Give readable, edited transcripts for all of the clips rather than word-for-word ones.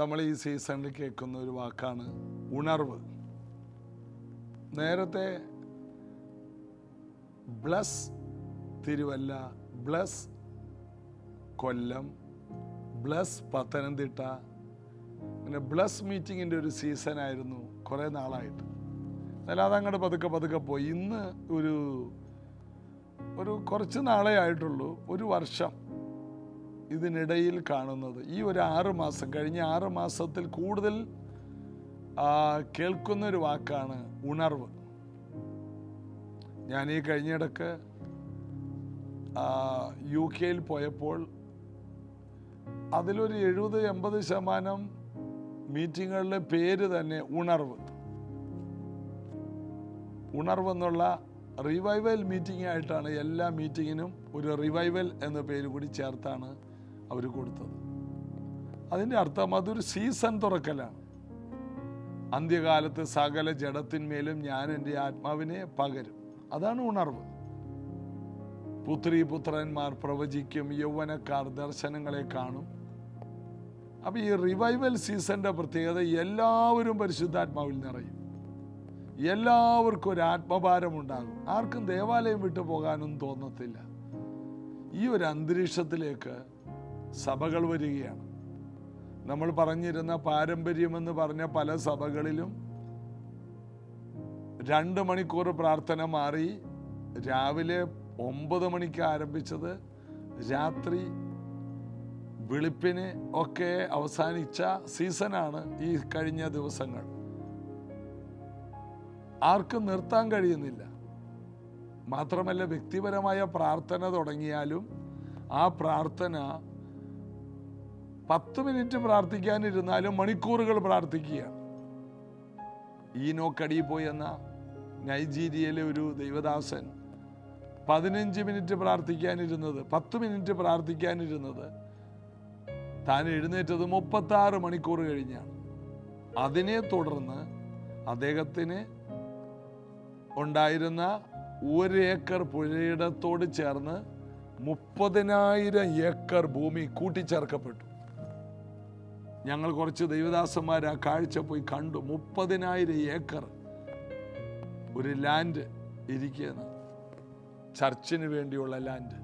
നമ്മൾ ഈ സീസണിൽ കേൾക്കുന്ന ഒരു വാക്കാണ് ഉണർവ്. നേരത്തെ ബ്ലസ് തിരുവല്ല, ബ്ലസ് കൊല്ലം, ബ്ലസ് പത്തനംതിട്ട, പിന്നെ ബ്ലസ് മീറ്റിങ്ങിൻ്റെ ഒരു സീസണായിരുന്നു കുറേ നാളായിട്ട്. എന്നാൽ അതങ്ങോട്ട് പതുക്കെ പോയി. ഇന്ന് ഒരു കുറച്ച് നാളേ ആയിട്ടുള്ളൂ, ഒരു വർഷം ഇതിനിടയിൽ കാണുന്നത് ഈ ഒരു 6 മാസം, കഴിഞ്ഞ 6 മാസത്തിൽ കൂടുതൽ കേൾക്കുന്നൊരു വാക്കാണ് ഉണർവ്. ഞാൻ ഈ കഴിഞ്ഞിടക്ക് UK പോയപ്പോൾ അതിലൊരു 70-80% മീറ്റിങ്ങുകളുടെ പേര് തന്നെ ഉണർവ് എന്നുള്ള റിവൈവൽ മീറ്റിംഗ് ആയിട്ടാണ്. എല്ലാ മീറ്റിങ്ങിനും ഒരു റിവൈവൽ എന്ന പേര് കൂടി ചേർത്താണ് അവർ കൊടുത്തത്. അതിൻ്റെ അർത്ഥം അതൊരു സീസൺ തുറക്കലാണ്. അന്ത്യകാലത്ത് സകല ജഡത്തിന്മേലും ഞാൻ എൻ്റെ ആത്മാവിനെ പകരും. അതാണ് ഉണർവ്. പുത്രീപുത്രന്മാർ പ്രവചിക്കും, യൗവനക്കാർ ദർശനങ്ങളെ കാണും. അപ്പം ഈ റിവൈവൽ സീസണിൻ്റെ പ്രത്യേകത, എല്ലാവരും പരിശുദ്ധാത്മാവിൽ നിറയും. എല്ലാവർക്കും ഒരു ആത്മഭാരമുണ്ടാകും. ആർക്കും ദേവാലയം വിട്ടു പോകാനൊന്നും തോന്നത്തില്ല. ഈ ഒരു അന്തരീക്ഷത്തിലേക്ക് സഭകൾ വരികയാണ്. നമ്മൾ പറഞ്ഞിരുന്ന പാരമ്പര്യമെന്ന് പറഞ്ഞ പല സഭകളിലും 2 മണിക്കൂർ പ്രാർത്ഥന മാറി രാവിലെ 9 മണിക്ക് ആരംഭിച്ചത് രാത്രി വെളുപ്പിന് ഒക്കെ അവസാനിച്ച സീസണാണ് ഈ കഴിഞ്ഞ ദിവസങ്ങൾ. ആർക്കും നിർത്താൻ കഴിയുന്നില്ല. മാത്രമല്ല, വ്യക്തിപരമായ പ്രാർത്ഥന തുടങ്ങിയാലും ആ പ്രാർത്ഥന 10 മിനിറ്റ് പ്രാർത്ഥിക്കാനിരുന്നാലും മണിക്കൂറുകൾ പ്രാർത്ഥിക്കുകയാണ്. ഈനോക്ക് അടിപോയി എന്ന നൈജീരിയയിലെ ഒരു ദൈവദാസൻ 15 മിനിറ്റ് പ്രാർത്ഥിക്കാനിരുന്നത്, 10 മിനിറ്റ് പ്രാർത്ഥിക്കാനിരുന്നത്, താൻ എഴുന്നേറ്റത് 36 മണിക്കൂർ കഴിഞ്ഞാണ്. അതിനെ തുടർന്ന് അദ്ദേഹത്തിന് ഉണ്ടായിരുന്ന 1 ഏക്കർ പുഴയിടത്തോട് ചേർന്ന് 30,000 ഏക്കർ ഭൂമി കൂട്ടിച്ചേർക്കപ്പെട്ടു. ഞങ്ങൾ കുറച്ച് ദൈവദാസന്മാർ ആ കാഴ്ച പോയി കണ്ടു. 30,000 ഏക്കർ ഒരു ലാൻഡ് ഇരിക്കുന്ന ചർച്ചിന് വേണ്ടിയുള്ള ലാൻഡ്.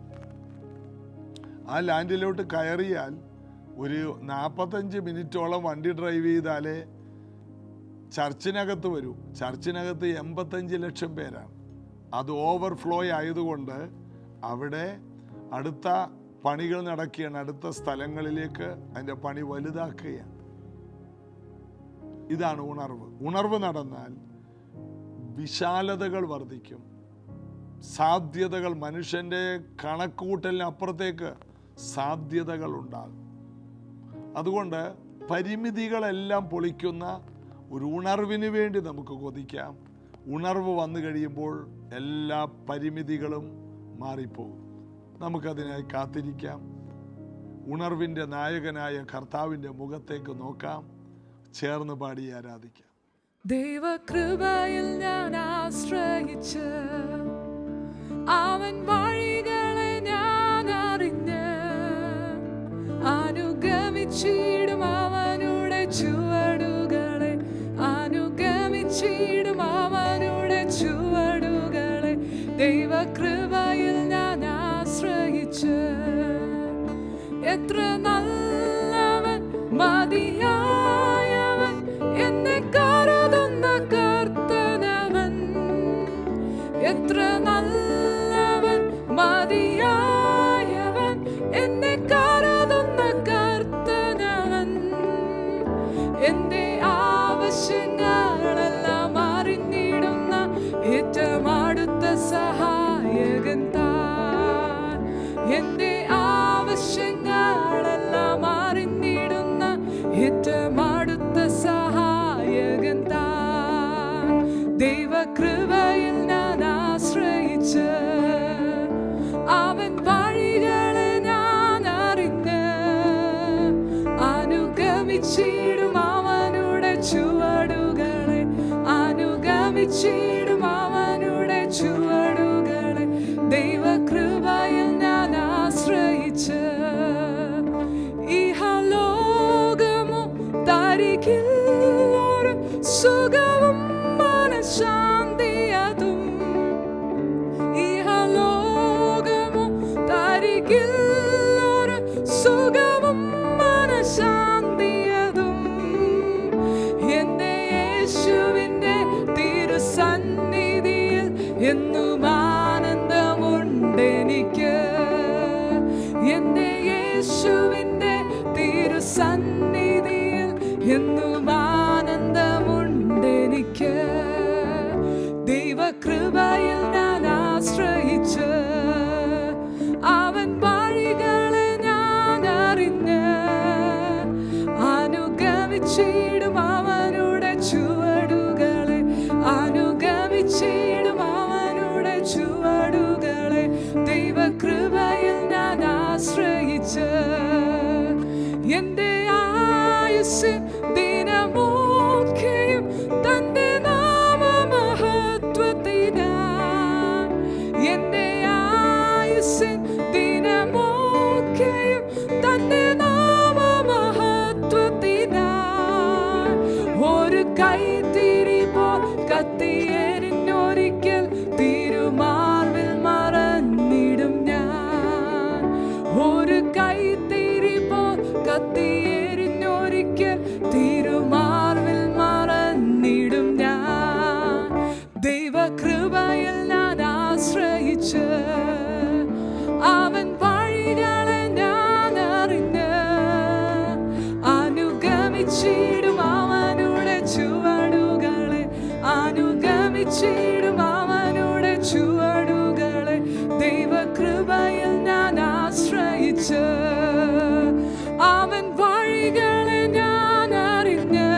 ആ ലാൻഡിലോട്ട് കയറിയാൽ ഒരു 45 മിനിറ്റോളം വണ്ടി ഡ്രൈവ് ചെയ്താലേ ചർച്ചിനകത്ത് വരൂ. ചർച്ചിനകത്ത് 85 ലക്ഷം പേരാണ്. അത് ഓവർഫ്ലോ ആയതുകൊണ്ട് അവിടെ അടുത്ത പണികൾ നടക്കുകയാണ്. അടുത്ത സ്ഥലങ്ങളിലേക്ക് അതിൻ്റെ പണി വലുതാക്കുകയാണ്. ഇതാണ് ഉണർവ്. ഉണർവ് നടന്നാൽ വിശാലതകൾ വർദ്ധിക്കും, സാധ്യതകൾ, മനുഷ്യൻ്റെ കണക്കുകൂട്ടലിന് അപ്പുറത്തേക്ക് സാധ്യതകൾ ഉണ്ടാകും. അതുകൊണ്ട് പരിമിതികളെല്ലാം പൊളിക്കുന്ന ഒരു ഉണർവിന് വേണ്ടി നമുക്ക് കൊതിക്കാം. ഉണർവ് വന്നു കഴിയുമ്പോൾ എല്ലാ പരിമിതികളും മാറിപ്പോകും. നമുക്കതിനായി കാത്തിരിക്കാം. ഉണർവിൻ്റെ നായകനായ കർത്താവിൻ്റെ മുഖത്തേക്ക് നോക്കാം. ചേർന്ന് പാടി ആരാധിക്കാം. ദൈവകൃപയിൽ ഞാൻ ആശ്രയിച്ച് അവൻ വഴികളെ ഞാൻ അറിഞ്ഞ് അനുഗമിച്ചിടും അവനുടെ ചുവടുകളെ, അനുഗമിച്ചിടും അവനുടെ ചുവടുകളെ. ദൈവകൃപയിൽ ഞാൻ ആശ്രയിച്ച് എത്ര നല്ലവൻ, മതിയായവൻ, എന്നെ കരുതുന്ന കർത്തനവൻ. എത്ര നല്ലവൻ, മതിയായവൻ, എന്നെ കരുതുന്ന കർത്തനവൻ. എന്റെ ആവശ്യങ്ങളെല്ലാം അറിഞ്ഞിടുന്ന ഏറ്റവും അടുത്ത സഹായകൻ താൻ. എന്റെ ആവശ്യങ്ങളെല്ലാം അറിഞ്ഞിടുന്ന ഏറ്റവും അടുത്ത സഹായകൻ താൻ. ദൈവകൃപയിൽ ഞാൻ ആശ്രയിച്ച് അവൻ വഴികളെ ഞാൻ അറിഞ്ഞ് അനുഗമിച്ചിടും അവനുടെ ചുവടുകളെ, അനുഗമിച്ചിടും അവനുടെ ചുവടുകളെ. ദൈവകൃപയിൽ ഞാൻ ആശ്രയിച്ച് ഇഹലോകമോ അരികിൽ ഒരു സുഖവും മനഃശാന്തിയതും ഇഹലോകമോ തരികിൽ ഒരു സുഖവും മനഃശാന്തിയതും എന്റെ യേശുവിന്റെ തിരുസന്നിധിയിൽ എന്നും ആനന്ദമുണ്ടെനിക്ക്. എന്റെ യേശുവിന്റെ തിരുസന്നിധിയിൽ എന്നും ആനന്ദമുണ്ടെനിക്ക്. ദൈവകൃപയിൽ ഞാൻ ആശ്രയിച്ച് അവൻ വഴികളെ ഞാൻ അറിഞ്ഞ് അനുഗമിച്ചിടും അവനുടെ ചുവടുകളെ, അനുഗമിച്ചിടും അവനുടെ ചുവടുകളെ. ദൈവകൃപയിൽ ഞാൻ ആശ്രയിച്ച് എന്റെ ആയുസ്സിൻ ദിനമൊക്കെയും തന്റെ നാമമഹത്വത്തിനായി, എന്റെ ആയുസ്സിൻ ദിനമൊക്കെയും തന്റെ നാമമഹത്വത്തിനായി ഒരു കൈത്തിരി പോൽ കത്തിയെരിഞ്ഞൊരിക്കൽ തിരുമാർവിൽ മറഞ്ഞിടും ഞാൻ. ഒരു കൈത്തിരി പോൽ കത്തിയെരിഞ്ഞൊരിക്കൽ തിരുമാർവിൽ മറഞ്ഞിടും ഞാൻ. ദൈവകൃപയിൽ ഞാൻ ആശ്രയിച്ച് അവൻ വഴികളെ ഞാൻ അറിഞ്ഞ് അനുഗമിച്ചിടും അവനുടെ ചുവടുകളെ, അനുഗമിച്ചിടും അവനുടെ ചുവടുകളെ. ദൈവകൃപയിൽ ഞാൻ ആശ്രയിച്ച് അവൻ വഴികളെ ഞാൻ അറിഞ്ഞ്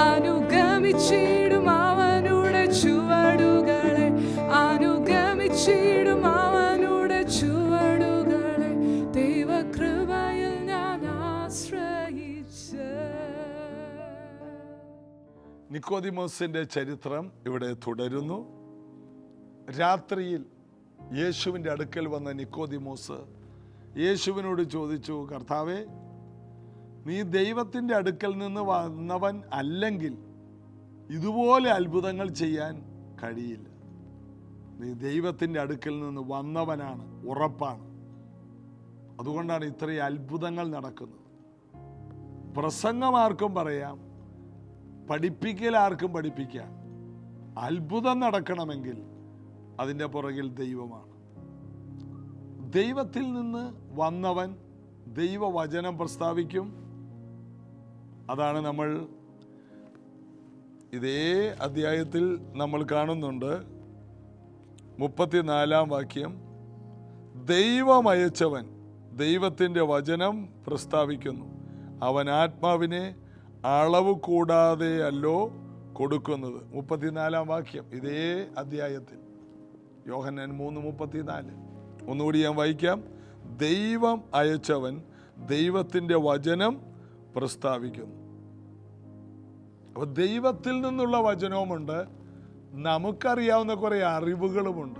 അനുഗമിച്ചിടും അവനുടെ ചുവടുകളെ, അനുഗമിച്ചിടും അവനുടെ ചുവടുകളെ. ദൈവകൃപയിൽ ഞാൻ ആശ്രയിച്ച്. നിക്കോദിമോസിന്റെ ചരിത്രം ഇവിടെ തുടരുന്നു. രാത്രിയിൽ യേശുവിൻ്റെ അടുക്കൽ വന്ന നിക്കോദിമോസ് യേശുവിനോട് ചോദിച്ചു, കർത്താവേ, നീ ദൈവത്തിൻ്റെ അടുക്കൽ നിന്ന് വന്നവൻ അല്ലെങ്കിൽ ഇതുപോലെ അത്ഭുതങ്ങൾ ചെയ്യാൻ കഴിയില്ല. നീ ദൈവത്തിൻ്റെ അടുക്കൽ നിന്ന് വന്നവനാണ്, ഉറപ്പാണ്. അതുകൊണ്ടാണ് ഇത്രയും അത്ഭുതങ്ങൾ നടക്കുന്നത്. പ്രസംഗം ആർക്കും പറയാം, പഠിപ്പിക്കൽ ആർക്കും പഠിപ്പിക്കാം. അത്ഭുതം നടക്കണമെങ്കിൽ അതിൻ്റെ പുറകിൽ ദൈവമാണ്. ദൈവത്തിൽ നിന്ന് വന്നവൻ ദൈവവചനം പ്രസ്താവിക്കും. അതാണ് നമ്മൾ ഇതേ അധ്യായത്തിൽ നമ്മൾ കാണുന്നുണ്ട്. 34-ാം വാക്യം, ദൈവം അയച്ചവൻ ദൈവത്തിൻ്റെ വചനം പ്രസ്താവിക്കുന്നു. അവൻ ആത്മാവിനെ അളവ് കൂടാതെ അല്ലോ കൊടുക്കുന്നത്. 34-ാം വാക്യം ഇതേ അധ്യായത്തിൽ, യോഹന്നാൻ 3:34. ഒന്നുകൂടി ഞാൻ വായിക്കാം. ദൈവം അയച്ചവൻ ദൈവത്തിൻ്റെ വചനം പ്രസ്താവിക്കുന്നു. അപ്പോൾ ദൈവത്തിൽ നിന്നുള്ള വചനവുമുണ്ട്, നമുക്കറിയാവുന്ന കുറേ അറിവുകളുമുണ്ട്.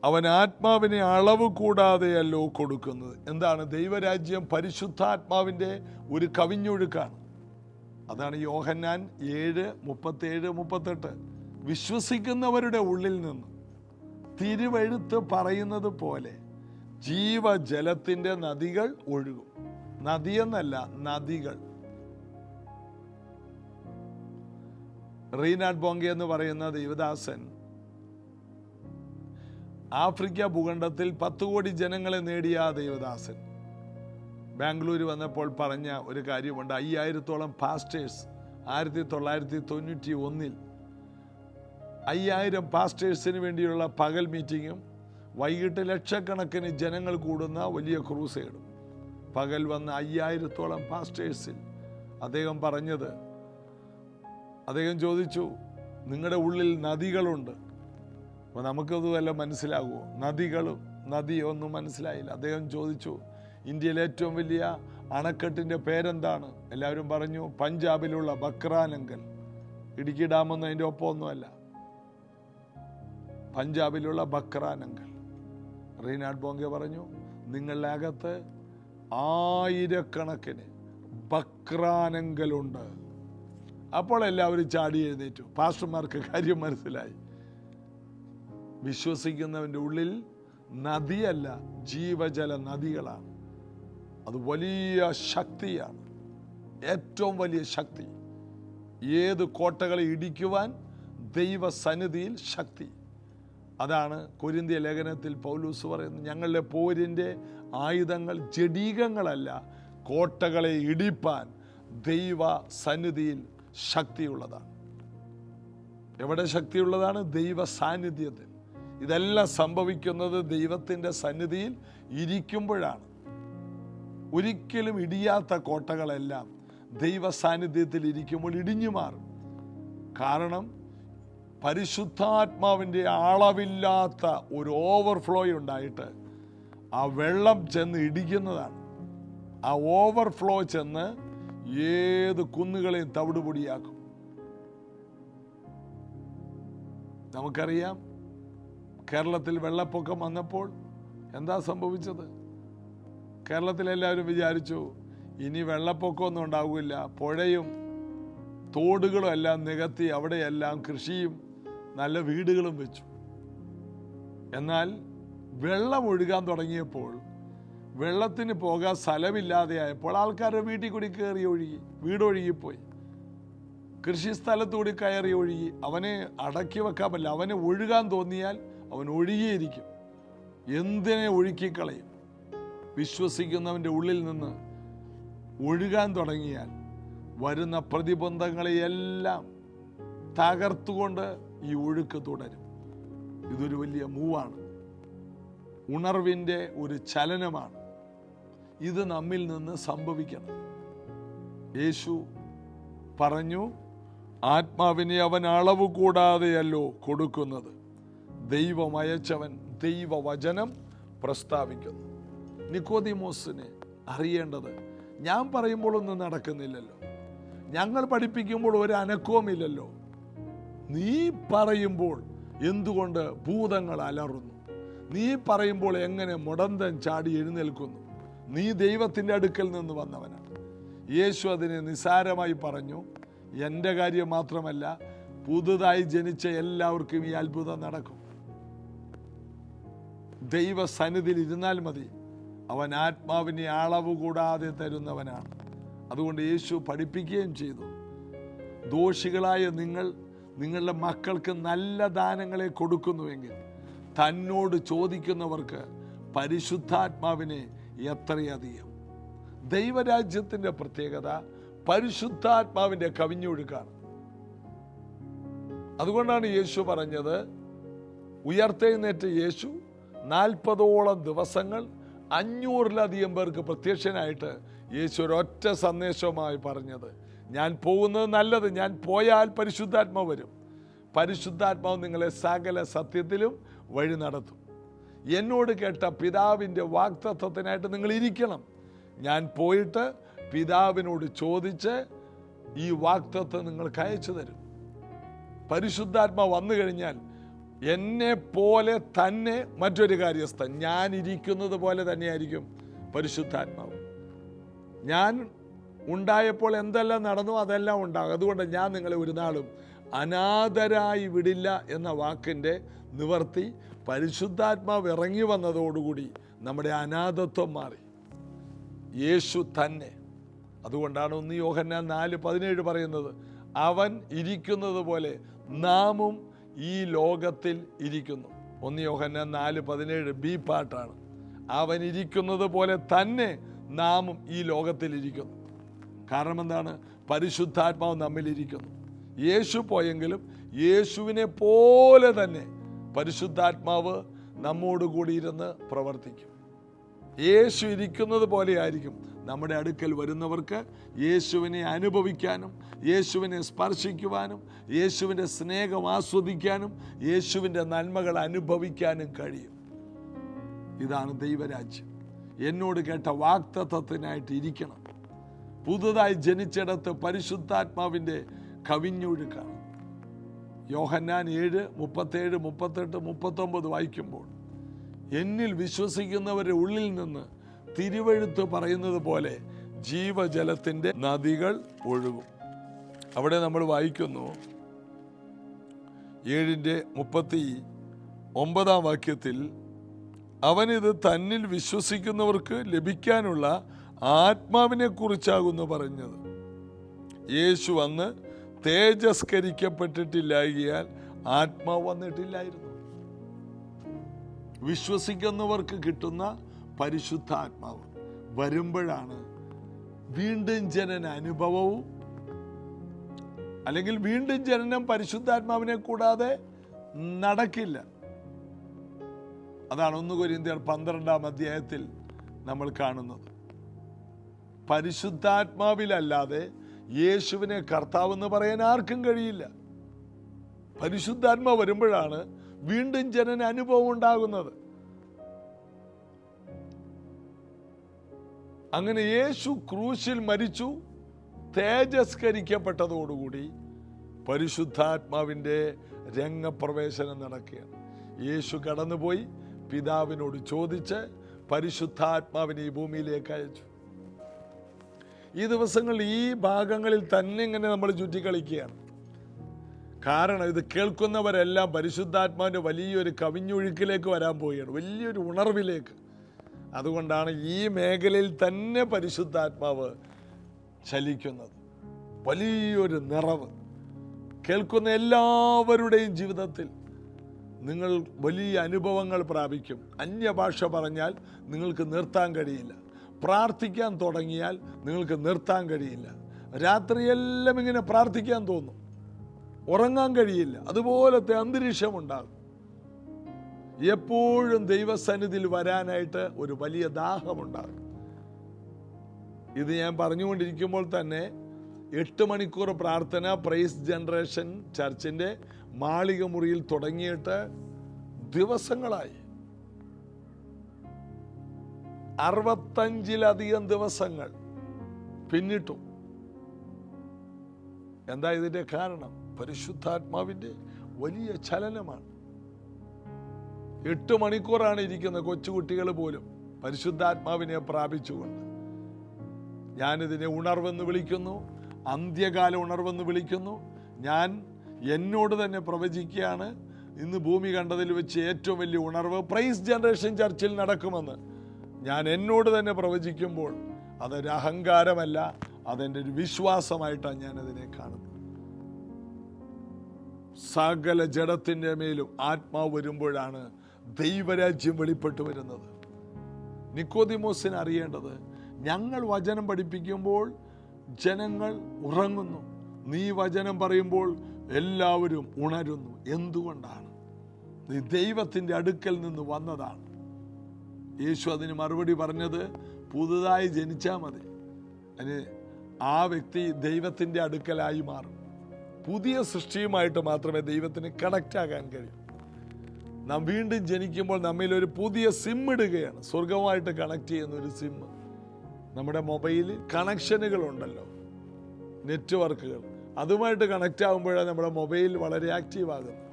അവൻ ആത്മാവിനെ അളവ് കൂടാതെയല്ലോ കൊടുക്കുന്നത്. എന്താണ്? ദൈവരാജ്യം പരിശുദ്ധാത്മാവിൻ്റെ ഒരു കവിഞ്ഞൊഴുക്കാണ്. അതാണ് യോഹന്നാൻ 7:37-38. വിശ്വസിക്കുന്നവരുടെ ഉള്ളിൽ നിന്ന് തിരുവെഴുത്ത് പറയുന്നത് പോലെ ജീവജലത്തിൻ്റെ നദികൾ ഒഴുകും. നദിയെന്നല്ല, നദികൾ. റീനാഡ് ബോങ്കെ എന്ന് പറയുന്ന ദൈവദാസൻ ആഫ്രിക്ക ഭൂഖണ്ഡത്തിൽ 10 കോടി ജനങ്ങളെ നേടിയ ആ ദൈവദാസൻ ബാംഗ്ലൂർ വന്നപ്പോൾ പറഞ്ഞ ഒരു കാര്യമുണ്ട്. 5000-ഓളം പാസ്റ്റേഴ്സ് 1991 5000 പാസ്റ്റേഴ്സിന് വേണ്ടിയുള്ള പകൽ മീറ്റിങ്ങും വൈകിട്ട് ലക്ഷക്കണക്കിന് ജനങ്ങൾ കൂടുന്ന വലിയ ക്രൂസേഡും. പകൽ വന്ന 5000-ഓളം പാസ്റ്റേഴ്സിൽ അദ്ദേഹം പറഞ്ഞത്, അദ്ദേഹം ചോദിച്ചു, നിങ്ങളുടെ ഉള്ളിൽ നദികളുണ്ട്. അപ്പോൾ നമുക്കത് വല്ല മനസ്സിലാകുമോ? നദിയൊന്നും മനസ്സിലായില്ല. അദ്ദേഹം ചോദിച്ചു, ഇന്ത്യയിലെ ഏറ്റവും വലിയ അണക്കെട്ടിൻ്റെ പേരെന്താണ്? എല്ലാവരും പറഞ്ഞു പഞ്ചാബിലുള്ള ബക്രാനങ്കൽ. ഇടുക്കി ഡാമൊന്നും അതിൻ്റെ ഒപ്പമൊന്നുമല്ല, പഞ്ചാബിലുള്ള ബക്രാനങ്കൽ. റീനാഡ് ബോങ്കെ പറഞ്ഞു, നിങ്ങളുടെ അകത്ത് ആയിരക്കണക്കിന് ബക്രാനങ്കലുണ്ട്. അപ്പോൾ എല്ലാവരും ചാടി എഴുന്നേറ്റു. പാസ്റ്റർമാർക്ക് കാര്യം മനസ്സിലായി. വിശ്വസിക്കുന്നവൻ്റെ ഉള്ളിൽ നദിയല്ല, ജീവജല നദികളാണ്. അത് വലിയ ശക്തിയാണ്, ഏറ്റവും വലിയ ശക്തി. ഏത് കോട്ടകളെ ഇടിക്കുവാൻ ദൈവസന്നിധിയിൽ ശക്തി. അതാണ് കൊരിന്ത്യ ലേഖനത്തിൽ പൗലോസ് പറയുന്നത്, ഞങ്ങളുടെ പോരിൻ്റെ ആയുധങ്ങൾ ജഡീകങ്ങളല്ല, കോട്ടകളെ ഇടിപ്പാൻ ദൈവ സന്നിധിയിൽ ശക്തിയുള്ളതാണ്. എവിടെ ശക്തിയുള്ളതാണ്? ദൈവ സാന്നിധ്യത്തിൽ. ഇതെല്ലാം സംഭവിക്കുന്നത് ദൈവത്തിൻ്റെ സന്നിധിയിൽ ഇരിക്കുമ്പോഴാണ്. ഒരിക്കലും ഇടിയാത്ത കോട്ടകളെല്ലാം ദൈവ സാന്നിധ്യത്തിൽ ഇരിക്കുമ്പോൾ ഇടിഞ്ഞു മാറും. കാരണം പരിശുദ്ധാത്മാവിൻ്റെ അളവില്ലാത്ത ഒരു ഓവർഫ്ലോ ഉണ്ടായിട്ട് ആ വെള്ളം ചെന്ന് ഇടിക്കുന്നതാണ്. ആ ഓവർഫ്ലോ ചെന്ന് ഏത് കുന്നുകളെയും തവിടുപൊടിയാക്കും. നമുക്കറിയാം, കേരളത്തിൽ വെള്ളപ്പൊക്കം വന്നപ്പോൾ എന്താ സംഭവിച്ചത്? കേരളത്തിലെല്ലാവരും വിചാരിച്ചു ഇനി വെള്ളപ്പൊക്കമൊന്നും ഉണ്ടാവില്ല, പുഴയും തോടുകളും എല്ലാം നികത്തി അവിടെയെല്ലാം കൃഷിയും നല്ല വീടുകളും വെച്ചു. എന്നാൽ വെള്ളം ഒഴുകാൻ തുടങ്ങിയപ്പോൾ, വെള്ളത്തിന് പോകാൻ സ്ഥലമില്ലാതെയായപ്പോൾ ആൾക്കാരുടെ വീട്ടിൽ കൂടി കയറി ഒഴുകി, വീടൊഴുകിപ്പോയി. കൃഷി സ്ഥലത്തുകൂടി കയറി ഒഴുകി. അവനെ അടക്കി വെക്കാൻ പറ്റില്ല. അവന് ഒഴുകാൻ തോന്നിയാൽ അവൻ ഒഴുകിയിരിക്കും. എന്തിനെ ഒഴുക്കിക്കളയും. വിശ്വസിക്കുന്നവൻ്റെ ഉള്ളിൽ നിന്ന് ഒഴുകാൻ തുടങ്ങിയാൽ വരുന്ന പ്രതിബന്ധങ്ങളെയെല്ലാം തകർത്തുകൊണ്ട് ഈ ഒഴുക്ക് തുടരും. ഇതൊരു വലിയ മൂവാണ്, ഉണർവിൻ്റെ ഒരു ചലനമാണ്. ഇത് നമ്മിൽ നിന്ന് സംഭവിക്കണം. യേശു പറഞ്ഞു, ആത്മാവിനെ അവൻ അളവ് കൂടാതെയല്ലോ കൊടുക്കുന്നത്, ദൈവം അയച്ചവൻ ദൈവവചനം പ്രസ്താവിക്കുന്നു. നിക്കോദീമോസിനെ അറിയേണ്ടത്, ഞാൻ പറയുമ്പോഴൊന്നും നടക്കുന്നില്ലല്ലോ, ഞങ്ങൾ പഠിപ്പിക്കുമ്പോൾ ഒരു അനക്കവുമില്ലല്ലോ, നീ പറയുമ്പോൾ എന്തുകൊണ്ട് ഭൂതങ്ങൾ അലറുന്നു, നീ പറയുമ്പോൾ എങ്ങനെ മുടന്തൻ ചാടി എഴുന്നേൽക്കുന്നു, നീ ദൈവത്തിൻ്റെ അടുക്കൽ നിന്ന് വന്നവനാണ്. യേശു അതിനെ നിസാരമായി പറഞ്ഞു, എൻ്റെ കാര്യം മാത്രമല്ല, പുതുതായി ജനിച്ച എല്ലാവർക്കും ഈ അത്ഭുതം നടക്കും. ദൈവസന്നിധിയിൽ ഇരുന്നാൽ മതി, അവൻ ആത്മാവിനെ അളവ് കൂടാതെ തരുന്നവനാണ്. അതുകൊണ്ട് യേശു പഠിപ്പിക്കുകയും ചെയ്തു, ദോഷികളായ നിങ്ങൾ നിങ്ങളുടെ മക്കൾക്ക് നല്ല ദാനങ്ങളെ കൊടുക്കുന്നുവെങ്കിൽ തന്നോട് ചോദിക്കുന്നവർക്ക് പരിശുദ്ധാത്മാവിനെ എത്രയധികം. ദൈവരാജ്യത്തിൻ്റെ പ്രത്യേകത പരിശുദ്ധാത്മാവിൻ്റെ കവിഞ്ഞൊഴുക്കാണ്. അതുകൊണ്ടാണ് യേശു പറഞ്ഞത്, ഉയർത്തെഴുന്നേറ്റ യേശു 40ഓളം ദിവസങ്ങൾ 500-ലധികം പേർക്ക് പ്രത്യക്ഷനായിട്ട് യേശു ഒരൊറ്റ സന്ദേശമായി പറഞ്ഞത്, ഞാൻ പോകുന്നത് നല്ലത്, ഞാൻ പോയാൽ പരിശുദ്ധാത്മാവ് വരും, പരിശുദ്ധാത്മാവ് നിങ്ങളെ സകല സത്യത്തിലും വഴി നടത്തും. എന്നോട് കേട്ട പിതാവിൻ്റെ വാഗ്ദത്തത്തിനായിട്ട് നിങ്ങൾ ഇരിക്കണം. ഞാൻ പോയിട്ട് പിതാവിനോട് ചോദിച്ച് ഈ വാഗ്ദത്തം നിങ്ങൾക്ക് അയച്ചു തരും. പരിശുദ്ധാത്മാവ് വന്നു കഴിഞ്ഞാൽ എന്നെ പോലെ തന്നെ മറ്റൊരു കാര്യസ്ഥൻ, ഞാൻ ഇരിക്കുന്നത് പോലെ തന്നെയായിരിക്കും പരിശുദ്ധാത്മാവ്. ഞാൻ ഉണ്ടായപ്പോൾ എന്തെല്ലാം നടന്നു അതെല്ലാം ഉണ്ടാകും. അതുകൊണ്ട് ഞാൻ നിങ്ങളെ ഒരു നാളും അനാഥരായി വിടില്ല എന്ന വാക്കിൻ്റെ നിവർത്തി പരിശുദ്ധാത്മാവ് ഇറങ്ങി വന്നതോടുകൂടി നമ്മുടെ അനാഥത്വം മാറി. യേശു തന്നെ. അതുകൊണ്ടാണ് 1 യോഹന്നാൻ 4:17 പറയുന്നത്, അവൻ ഇരിക്കുന്നത് പോലെ നാമും ഈ ലോകത്തിൽ ഇരിക്കുന്നു. 1 യോഹന്നാൻ 4:17 ബി പാട്ടാണ്. അവൻ ഇരിക്കുന്നത് പോലെ തന്നെ നാമും ഈ ലോകത്തിൽ ഇരിക്കുന്നു. കാരണം എന്താണ്? പരിശുദ്ധാത്മാവ് നമ്മിലിരിക്കുന്നു. യേശു പോയെങ്കിലും യേശുവിനെ പോലെ തന്നെ പരിശുദ്ധാത്മാവ് നമ്മോട് കൂടി ഇരുന്ന് പ്രവർത്തിക്കും. യേശു ഇരിക്കുന്നത് പോലെ ആയിരിക്കും നമ്മുടെ അടുക്കൽ വരുന്നവർക്ക് യേശുവിനെ അനുഭവിക്കാനും യേശുവിനെ സ്പർശിക്കുവാനും യേശുവിൻ്റെ സ്നേഹം ആസ്വദിക്കാനും യേശുവിൻ്റെ നന്മകൾ അനുഭവിക്കാനും കഴിയും. ഇതാണ് ദൈവരാജ്യം. എന്നോട് കേട്ട വാഗ്ദത്തത്തിനായിട്ട് ഇരിക്കണം. പുതുതായി ജനിച്ചിടത്ത് പരിശുദ്ധാത്മാവിൻ്റെ കവിഞ്ഞൊഴുക്കാണ്. യോഹന്നാൻ 7:37, 38, 39 വായിക്കുമ്പോൾ, എന്നിൽ വിശ്വസിക്കുന്നവരുടെ ഉള്ളിൽ നിന്ന് തിരുവെഴുത്ത് പറയുന്നത് പോലെ ജീവജലത്തിൻ്റെ നദികൾ ഒഴുകും. അവിടെ നമ്മൾ വായിക്കുന്നു 7:39 അവനിത് തന്നിൽ വിശ്വസിക്കുന്നവർക്ക് ലഭിക്കാനുള്ള ആത്മാവിനെ കുറിച്ചാകുന്നു പറഞ്ഞത്. യേശു അന്ന് തേജസ്കരിക്കപ്പെട്ടിട്ടില്ലായകയാൽ ആത്മാവ് വന്നിട്ടില്ലായിരുന്നു. വിശ്വസിക്കുന്നവർക്ക് കിട്ടുന്ന പരിശുദ്ധാത്മാവ് വരുമ്പോഴാണ് വീണ്ടും ജനന അനുഭവവും, അല്ലെങ്കിൽ വീണ്ടും ജനനം പരിശുദ്ധാത്മാവിനെ കൂടാതെ നടക്കില്ല. അതാണ് 1 കൊരിന്ത്യർ 12 നമ്മൾ കാണുന്നത്. പരിശുദ്ധാത്മാവിലല്ലാതെ യേശുവിനെ കർത്താവെന്ന് പറയാൻ ആർക്കും കഴിയില്ല. പരിശുദ്ധാത്മാവ് വരുമ്പോഴാണ് വീണ്ടും ജനന അനുഭവം ഉണ്ടാകുന്നത്. അങ്ങനെ യേശു ക്രൂശിൽ മരിച്ചു, തേജസ്കരിക്കപ്പെട്ടതോടുകൂടി പരിശുദ്ധാത്മാവിൻ്റെ രംഗപ്രവേശനം നടക്കുകയാണ്. യേശു കടന്നുപോയി പിതാവിനോട് ചോദിച്ച് പരിശുദ്ധാത്മാവിനെ ഈ ഭൂമിയിലേക്ക് അയച്ചു. ഈ ദിവസങ്ങളിൽ ഈ ഭാഗങ്ങളിൽ തന്നെ ഇങ്ങനെ നമ്മൾ ചുറ്റിക്കളിക്കുകയാണ്. കാരണം ഇത് കേൾക്കുന്നവരെല്ലാം പരിശുദ്ധാത്മാവിൻ്റെ വലിയൊരു കവിഞ്ഞൊഴുക്കിലേക്ക് വരാൻ പോവുകയാണ്, വലിയൊരു ഉണർവിലേക്ക്. അതുകൊണ്ടാണ് ഈ മേഖലയിൽ തന്നെ പരിശുദ്ധാത്മാവ് ചലിക്കുന്നത്. വലിയൊരു നിറവ് കേൾക്കുന്ന എല്ലാവരുടെയും ജീവിതത്തിൽ നിങ്ങൾ വലിയ അനുഭവങ്ങൾ പ്രാപിക്കും. അന്യഭാഷ പറഞ്ഞാൽ നിങ്ങൾക്ക് നിർത്താൻ കഴിയില്ല. പ്രാർത്ഥിക്കാൻ തുടങ്ങിയാൽ നിങ്ങൾക്ക് നിർത്താൻ കഴിയില്ല. രാത്രിയെല്ലാം ഇങ്ങനെ പ്രാർത്ഥിക്കാൻ തോന്നും, ഉറങ്ങാൻ കഴിയില്ല. അതുപോലത്തെ അന്തരീക്ഷമുണ്ടാകും. എപ്പോഴും ദൈവസന്നിധിയിൽ വരാനായിട്ട് ഒരു വലിയ ദാഹമുണ്ടാകും. ഇത് ഞാൻ പറഞ്ഞുകൊണ്ടിരിക്കുമ്പോൾ തന്നെ 8 മണിക്കൂർ പ്രാർത്ഥന പ്രൈസ് ജനറേഷൻ ചർച്ചിൻ്റെ മാളിക മുറിയിൽ തുടങ്ങിയിട്ട് ദിവസങ്ങളായി. 65-ലധികം ദിവസങ്ങൾ പിന്നിട്ടു. എന്താ ഇതിൻ്റെ കാരണം? പരിശുദ്ധാത്മാവിൻ്റെ വലിയ ചലനമാണ്. 8 മണിക്കൂറാണ് ഇരിക്കുന്ന കൊച്ചുകുട്ടികൾ പോലും പരിശുദ്ധാത്മാവിനെ പ്രാപിച്ചുകൊണ്ട്. ഞാനിതിനെ ഉണർവെന്ന് വിളിക്കുന്നു, അന്ത്യകാല ഉണർവെന്ന് വിളിക്കുന്നു. ഞാൻ എന്നോട് തന്നെ പ്രവചിക്കുകയാണ്, ഇന്ന് ഭൂമി കണ്ടതിൽ വെച്ച് ഏറ്റവും വലിയ ഉണർവ് പ്രൈസ് ജനറേഷൻ ചർച്ചിൽ നടക്കുമെന്ന് ഞാൻ എന്നോട് തന്നെ പ്രവചിക്കുമ്പോൾ അതൊരു അഹങ്കാരമല്ല, അതെൻ്റെ ഒരു വിശ്വാസമായിട്ടാണ് ഞാനതിനെ കാണുന്നത്. സകല ജഡത്തിൻ്റെ മേലും ആത്മാവ് വരുമ്പോഴാണ് ദൈവരാജ്യം വെളിപ്പെട്ടു വരുന്നത്. നിക്കോദിമോസിന് അറിയേണ്ടത്, ഞങ്ങൾ വചനം പഠിപ്പിക്കുമ്പോൾ ജനങ്ങൾ ഉറങ്ങുന്നു, നീ വചനം പറയുമ്പോൾ എല്ലാവരും ഉണരുന്നു. എന്തുകൊണ്ടാണ്? നീ ദൈവത്തിൻ്റെ അടുക്കൽ നിന്ന് വന്നതാണ്. യേശു അതിന് മറുപടി പറഞ്ഞത്, പുതുതായി ജനിച്ചാൽ മതി, അതിന് ആ വ്യക്തി ദൈവത്തിൻ്റെ അടുക്കലായി മാറും. പുതിയ സൃഷ്ടിയുമായിട്ട് മാത്രമേ ദൈവത്തിന് കണക്റ്റ് ആകാൻ കഴിയൂ. നാം വീണ്ടും ജനിക്കുമ്പോൾ നമ്മിലൊരു പുതിയ സിം ഇടുകയാണ്, സ്വർഗവുമായിട്ട് കണക്ട് ചെയ്യുന്ന ഒരു സിം. നമ്മുടെ മൊബൈലിൽ കണക്ഷനുകളുണ്ടല്ലോ, നെറ്റ്വർക്കുകൾ, അതുമായിട്ട് കണക്റ്റ് ആകുമ്പോഴാണ് നമ്മുടെ മൊബൈൽ വളരെ ആക്റ്റീവ് ആകുന്നത്.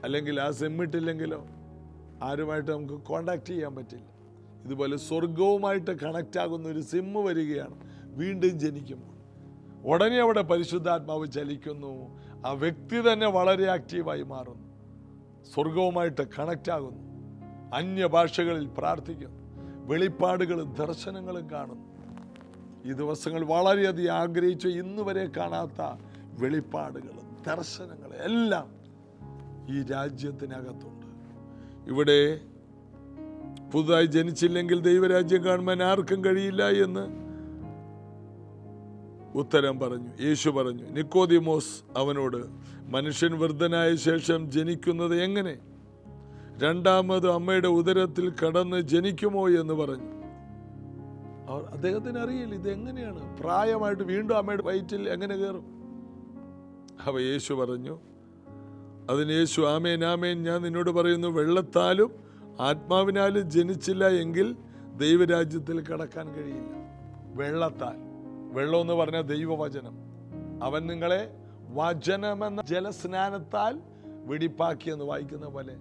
അല്ലെങ്കിൽ ആ സിം ഇട്ടില്ലെങ്കിലോ ആരുമായിട്ട് നമുക്ക് കോണ്ടാക്ട് ചെയ്യാൻ പറ്റില്ല. ഇതുപോലെ സ്വർഗവുമായിട്ട് കണക്റ്റ് ആകുന്ന ഒരു സിം വരികയാണ് വീണ്ടും ജനിക്കുമ്പോൾ. ഉടനെ അവിടെ പരിശുദ്ധാത്മാവ് ചലിക്കുന്നു, ആ വ്യക്തി തന്നെ വളരെ ആക്റ്റീവായി മാറുന്നു, സ്വർഗവുമായിട്ട് കണക്റ്റ് ആകുന്നു, അന്യഭാഷകളിൽ പ്രാർത്ഥിക്കുന്നു, വെളിപ്പാടുകളും ദർശനങ്ങളും കാണുന്നു. ഈ ദിവസങ്ങൾ വളരെയധികം ആഗ്രഹിച്ചു ഇന്ന് വരെ കാണാത്ത വെളിപ്പാടുകളും ദർശനങ്ങളും എല്ലാം ഈ രാജ്യത്തിനകത്തുണ്ട്. ഇവിടെ പുതുതായി ജനിച്ചില്ലെങ്കിൽ ദൈവരാജ്യം കാണുവാൻ ആർക്കും കഴിയില്ല എന്ന് ഉത്തരം പറഞ്ഞു. യേശു പറഞ്ഞു, നിക്കോദിമോസ് അവനോട്, മനുഷ്യൻ വൃദ്ധനായ ശേഷം ജനിക്കുന്നത് എങ്ങനെ? രണ്ടാമത് അമ്മയുടെ ഉദരത്തിൽ കടന്ന് ജനിക്കുമോ എന്ന് പറഞ്ഞു. അദ്ദേഹത്തിന് അറിയില്ല ഇതെങ്ങനെയാണ്, പ്രായമായിട്ട് വീണ്ടും അമ്മയുടെ വയറ്റിൽ എങ്ങനെ കയറും? അവ യേശു പറഞ്ഞു. അതിന് യേശു, ആമേൻ ആമേൻ, ഞാൻ നിന്നോട് പറയുന്നു, വെള്ളത്താലും ആത്മാവിനാലും ജനിച്ചില്ല എങ്കിൽ ദൈവരാജ്യത്തിൽ കടക്കാൻ കഴിയില്ല. വെള്ളത്താൽ, വെള്ളം എന്ന് പറഞ്ഞാൽ ദൈവവചനം. അവൻ നിങ്ങളെ വചനമെന്ന ജലസ്നാനത്താൽ വെടിപ്പാക്കിയെന്ന് വായിക്കുന്ന പോലെ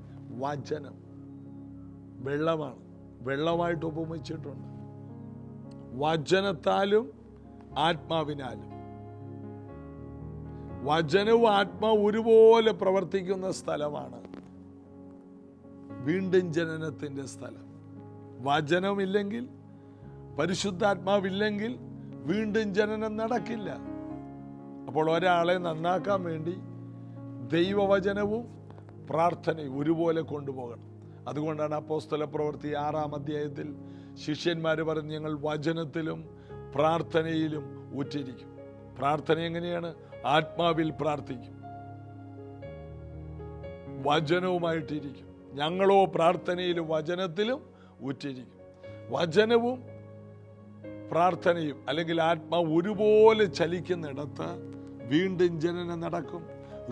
വചനം വെള്ളമാണ്, വെള്ളമായിട്ട് ഉപമിച്ചിട്ടുണ്ട്. വചനത്താലും ആത്മാവിനാലും. വചനവും ആത്മാവും ഒരുപോലെ പ്രവർത്തിക്കുന്ന സ്ഥലമാണ് വീണ്ടും ജനനത്തിന്റെ സ്ഥലം. വചനമില്ലെങ്കിൽ, പരിശുദ്ധാത്മാവില്ലെങ്കിൽ വീണ്ടും ജനനം നടക്കില്ല. അപ്പോൾ ഒരാളെ നന്നാക്കാൻ വേണ്ടി ദൈവവചനവും പ്രാർത്ഥനയും ഒരുപോലെ കൊണ്ടുപോകണം. അതുകൊണ്ടാണ് അപ്പോസ്തല പ്രവൃത്തി 6-ാം അധ്യായത്തിൽ ശിഷ്യന്മാർ പറഞ്ഞ് ഞങ്ങൾ വചനത്തിലും പ്രാർത്ഥനയിലും ഉറ്റിരിക്കും. പ്രാർത്ഥന എങ്ങനെയാണ്? ആത്മാവിൽ പ്രാർത്ഥിക്കും, വചനവുമായിട്ടിരിക്കും. ഞങ്ങളോ പ്രാർത്ഥനയിലും വചനത്തിലും ഉറ്റിരിക്കും. വചനവും പ്രാർത്ഥനയും അല്ലെങ്കിൽ ആത്മാവ് ഒരുപോലെ ചലിക്കുന്നിടത്ത് വീണ്ടും ജനനം നടക്കും,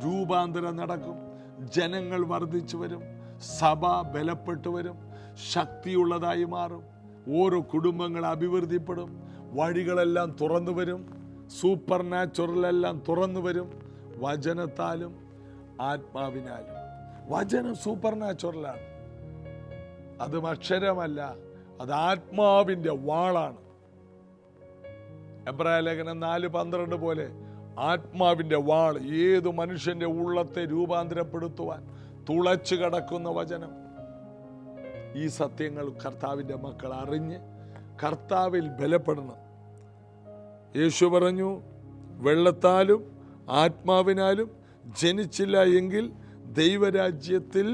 രൂപാന്തരം നടക്കും, ജനങ്ങൾ വർദ്ധിച്ചു വരും, സഭ ബലപ്പെട്ടു വരും, ശക്തിയുള്ളതായി മാറും, ഓരോ കുടുംബങ്ങൾ അഭിവൃദ്ധിപ്പെടും, വഴികളെല്ലാം തുറന്നു വരും, സൂപ്പർ നാച്ചുറലെല്ലാം തുറന്നു വരും. വചനത്താലും ആത്മാവിനാലും. വചനം സൂപ്പർ നാച്ചുറലാണ്. അത് അക്ഷരമല്ല, അത് ആത്മാവിൻ്റെ വാളാണ്. എബ്രായ ലേഖനം 4:12 പോലെ ആത്മാവിൻ്റെ വാൾ ഏതു മനുഷ്യന്റെ ഉള്ളത്തെ രൂപാന്തരപ്പെടുത്തുവാൻ തുളച്ചു കടക്കുന്ന വചനം. ഈ സത്യങ്ങൾ കർത്താവിൻ്റെ മക്കൾ അറിഞ്ഞ് കർത്താവിൽ ബലപ്പെടണം. യേശു പറഞ്ഞു, വെള്ളത്താലും ആത്മാവിനാലും ജനിച്ചില്ല എങ്കിൽ ദൈവരാജ്യത്തിൽ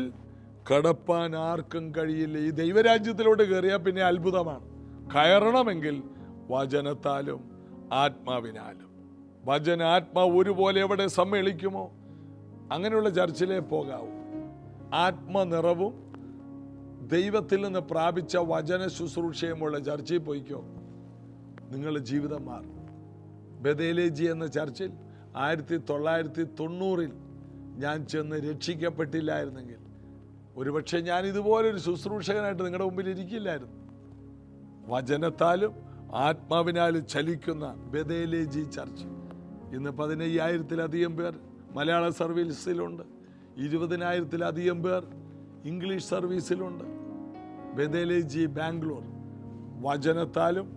കടപ്പാൻ ആർക്കും കഴിയില്ല. ഈ ദൈവരാജ്യത്തിലോട്ട് കയറിയാൽ പിന്നെ അത്ഭുതമാണ്. കയറണമെങ്കിൽ വചനത്താലും ആത്മാവിനാലും. ആത്മാവ് ഒരുപോലെ എവിടെ സമ്മേളിക്കുമോ അങ്ങനെയുള്ള ചർച്ചിലേ പോകാവൂ. ആത്മനിറവും ദൈവത്തിൽ നിന്ന് പ്രാപിച്ച വചന ശുശ്രൂഷയുമുള്ള ചർച്ചിൽ പോയിക്കോ, നിങ്ങളുടെ ജീവിതം മാറും. ബഥേലേജി എന്ന ചർച്ചിൽ 1990 ഞാൻ ചെന്ന് രക്ഷിക്കപ്പെട്ടില്ലായിരുന്നെങ്കിൽ ഒരുപക്ഷെ ഞാൻ ഇതുപോലൊരു ശുശ്രൂഷകനായിട്ട് നിങ്ങളുടെ മുമ്പിൽ ഇരിക്കില്ലായിരുന്നു. വചനത്താലും ആത്മാവിനാലും ചലിക്കുന്ന ബഥേലേജി ചർച്ച് ഇന്ന് 15,000-ത്തിലധികം പേർ മലയാള സർവീസിലുണ്ട്, 20,000-ത്തിലധികം പേർ ഇംഗ്ലീഷ് സർവീസിലുണ്ട്. ബഥേലേജി ബാംഗ്ലൂർ. വചനത്താലും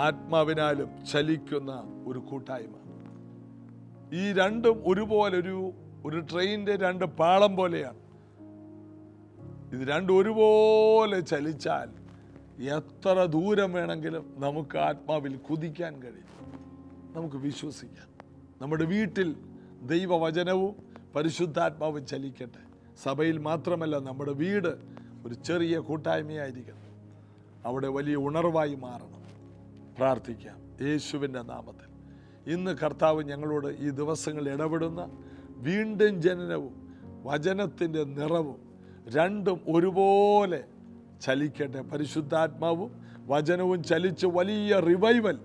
ആത്മാവിനാലും ചലിക്കുന്ന ഒരു കൂട്ടായ്മ. ഈ രണ്ടും ഒരുപോലെ ഒരു ട്രെയിനിന്റെ 2 പാളം പോലെയാണ്. ഇത് രണ്ടും ഒരുപോലെ ചലിച്ചാൽ എത്ര ദൂരം വേണമെങ്കിലും നമുക്ക് ആത്മാവിൽ കുതിക്കാൻ കഴിയും. നമുക്ക് വിശ്വസിക്കാം. നമ്മുടെ വീട്ടിൽ ദൈവവചനവും പരിശുദ്ധാത്മാവും ചലിക്കട്ടെ. സഭയിൽ മാത്രമല്ല, നമ്മുടെ വീട് ഒരു ചെറിയ കൂട്ടായ്മയായിരിക്കണം. അവിടെ വലിയ ഉണർവായി മാറണം. പ്രാർത്ഥിക്കാം യേശുവിൻ്റെ നാമത്തിൽ. ഇന്ന് കർത്താവ് ഞങ്ങളോട് ഈ ദിവസങ്ങൾ ഇടപെടുന്ന വീണ്ടും ജനനവും വചനത്തിൻ്റെ നിറവും രണ്ടും ഒരുപോലെ ചലിക്കട്ടെ. പരിശുദ്ധാത്മാവും വചനവും ചലിച്ച് വലിയ റിവൈവൽ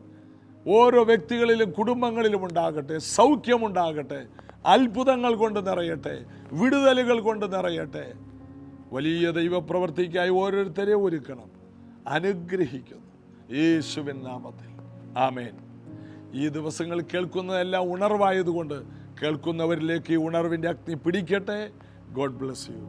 ഓരോ വ്യക്തികളിലും കുടുംബങ്ങളിലും ഉണ്ടാകട്ടെ. സൗഖ്യമുണ്ടാകട്ടെ, അത്ഭുതങ്ങൾ കൊണ്ട് നിറയട്ടെ, വിടുതലുകൾ കൊണ്ട് നിറയട്ടെ. വലിയ ദൈവപ്രവൃത്തിക്കായി ഓരോരുത്തരെ ഒരുക്കണം. അനുഗ്രഹിക്കുന്നു യേശുവിൻ നാമത്തിൽ. ആമേൻ. ഈ ദിവസങ്ങൾ കേൾക്കുന്നതെല്ലാം ഉണർവായതുകൊണ്ട് കേൾക്കുന്നവരിലേക്ക് ഈ ഉണർവിൻ്റെ അഗ്നി പിടിക്കട്ടെ. God bless U.